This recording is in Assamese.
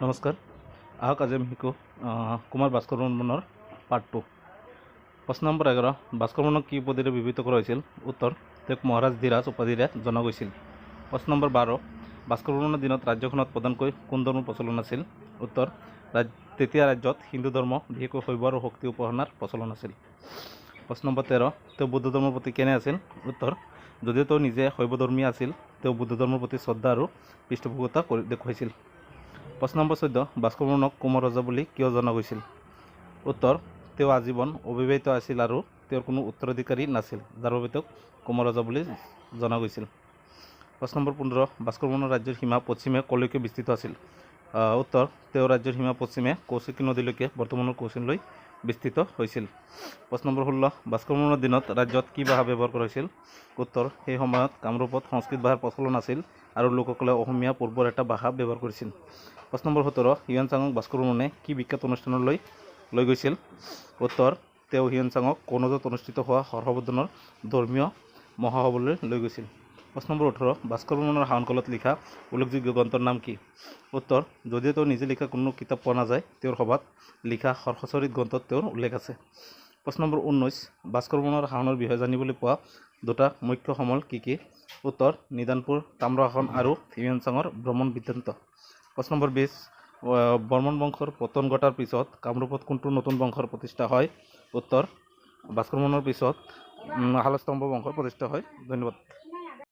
নমস্কাৰ। আহক আজি আমি শিকোঁ কুমাৰ ভাস্কৰ বৰ্মনৰ পাৰ্ট 2। প্ৰশ্ন নম্বৰ 11, ভাস্কৰ বৰ্মনক কি উপাধিৰে বিভূষিত কৰা হৈছিল? উত্তৰ, তেওঁক মহাৰাজ ধীৰাজ উপাধিৰে জনা গৈছিল। প্ৰশ্ন নম্বৰ 12, ভাস্কৰ বৰ্মনৰ দিনত ৰাজ্যখনত প্ৰধানকৈ কোন ধৰ্মৰ প্ৰচলন আছিল? উত্তৰ, তেতিয়া ৰাজ্যত হিন্দু ধৰ্ম, বিশেষকৈ শৈৱ আৰু শক্তি উপাসনাৰ প্ৰচলন আছিল। প্ৰশ্ন নম্বৰ 13, তেওঁ বৌদ্ধ ধৰ্মৰ প্ৰতি কেনে আছিল? উত্তৰ, যদিও তেওঁ নিজে শৈৱধৰ্মী আছিল, তেওঁ বৌদ্ধ ধৰ্মৰ প্ৰতি শ্ৰদ্ধা আৰু পৃষ্ঠপোষকতা দেখুৱাইছিল। প্ৰশ্ন নম্বৰ 14, ভাস্কৰ বৰ্মনক কোমৰ ৰজা বুলি কিয় জনা গৈছিল? উত্তৰ, তেওঁ আজীৱন অবিবাহিত আছিল আৰু তেওঁৰ কোনো উত্তৰাধিকাৰী নাছিল, যাৰ বাবে তেওঁক কোমৰ ৰজা বুলি জনা গৈছিল। প্ৰশ্ন নম্বৰ 15, ভাস্কৰ বৰ্মনৰ ৰাজ্যৰ সীমা পশ্চিমে কলৈকে বিস্তৃত আছিল? উত্তৰ, তেওঁৰ ৰাজ্যৰ সীমা পশ্চিমে কৌশিকী নদীলৈকে বৰ্তমানৰ কোচিনলৈ বিস্তৃত হৈছিল। প্ৰশ্ন নম্বৰ 16, ভাস্কৰ বৰ্মনৰ দিনত ৰাজ্যত কি ভাষা ব্যৱহাৰ কৰা হৈছিল? উত্তৰ, সেই সময়ত কামৰূপত সংস্কৃত ভাষাৰ প্ৰচলন আছিল আৰু লোকসকলে অসমীয়া পূৰ্বৰ এটা ভাষা ব্যৱহাৰ কৰিছিল। প্ৰশ্ন নম্বৰ 17, হিউৱেন-চাঙক ভাস্কৰ বৰ্মনে কি বিখ্যাত অনুষ্ঠানলৈ লৈ গৈছিল? উত্তৰ, তেওঁ হিউৱেন-চাঙক কনৌজত অনুষ্ঠিত হোৱা হৰ্ষবৰ্ধনৰ ধৰ্মীয় মহাসভালৈ লৈ গৈছিল। প্ৰশ্ন নম্বৰ 18, ভাস্কৰ বৰ্মনৰ শাসনকালত লিখা উল্লেখযোগ্য গ্ৰন্থৰ নাম কি? উত্তৰ, যদিও তেওঁ নিজে লিখা কোনো কিতাপ পোৱা নাযায়, তেওঁৰ সভাত লিখা হৰ্ষচৰিত গ্ৰন্থত তেওঁৰ উল্লেখ আছে। প্ৰশ্ন নম্বৰ 19, ভাস্কৰ বৰ্মনৰ শাসনৰ বিষয়ে জানিবলৈ পোৱা দুটা মুখ্য সমল কি কি? উত্তৰ, নিদানপুৰ তাম্ৰশাসন আৰু হিউৱেন-চাঙৰ ভ্ৰমণ বৃত্তান্ত। প্ৰশ্ন নম্বৰ 20, বৰ্মন বংশৰ পতন ঘটাৰ পিছত কামৰূপত কোনটো নতুন বংশৰ প্ৰতিষ্ঠা হয়? উত্তৰ, ভাস্কৰ বৰ্মনৰ পিছত শালস্তম্ভ বংশৰ প্ৰতিষ্ঠা হয়। ধন্যবাদ।